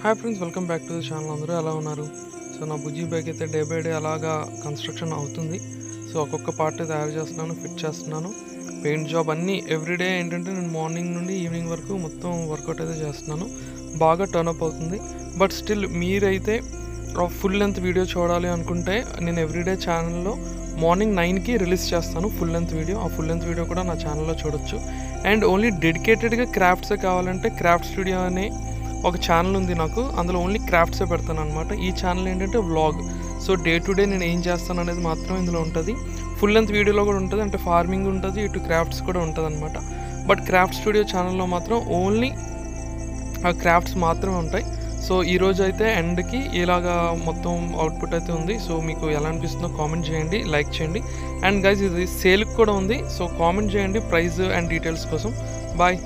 Hi friends, welcome back to the channel. అందరూ ఎలా ఉన్నారు? సో నా బుజ్జి బైక్ అయితే డే బై డే అలాగా కన్స్ట్రక్షన్ అవుతుంది. సో ఒక్కొక్క పార్ట్ తయారు చేస్తున్నాను, ఫిట్ చేస్తున్నాను. పెయింట్ జాబ్ అన్నీ ఎవ్రీడే ఏంటంటే నేను మార్నింగ్ నుండి ఈవినింగ్ వరకు మొత్తం వర్కౌట్ అయితే చేస్తున్నాను. బాగా టర్న్అప్ అవుతుంది. బట్ స్టిల్ మీరైతే ఫుల్ లెంత్ వీడియో చూడాలి అనుకుంటే నేను ఎవ్రీడే ఛానల్లో మార్నింగ్ 9కి రిలీజ్ చేస్తాను ఫుల్ లెంత్ వీడియో. ఆ ఫుల్ లెంత్ వీడియో కూడా నా ఛానల్లో చూడొచ్చు. అండ్ ఓన్లీ డెడికేటెడ్గా క్రాఫ్ట్సే కావాలంటే క్రాఫ్ట్ స్టూడియో అనే ఒక ఛానల్ ఉంది నాకు. అందులో ఓన్లీ క్రాఫ్ట్సే పెడతాను అనమాట. ఈ ఛానల్ ఏంటంటే vlog. So day to day నేను ఏం చేస్తాను అనేది మాత్రం ఇందులో ఉంటుంది. ఫుల్ లెంత్ వీడియోలో కూడా ఉంటుంది, అంటే ఫార్మింగ్ ఉంటుంది, ఇటు క్రాఫ్ట్స్ కూడా ఉంటుంది అనమాట. బట్ క్రాఫ్ట్ స్టూడియో ఛానల్లో మాత్రం ఓన్లీ ఆ క్రాఫ్ట్స్ మాత్రమే ఉంటాయి. సో ఈరోజు అయితే ఎండ్కి ఇలాగా మొత్తం అవుట్పుట్ అయితే ఉంది. సో మీకు ఎలా అనిపిస్తుందో కామెంట్ చేయండి, లైక్ చేయండి. అండ్ గైస్ ఇది సేల్కి కూడా ఉంది. సో కామెంట్ చేయండి ప్రైస్ అండ్ డీటెయిల్స్ కోసం. బాయ్.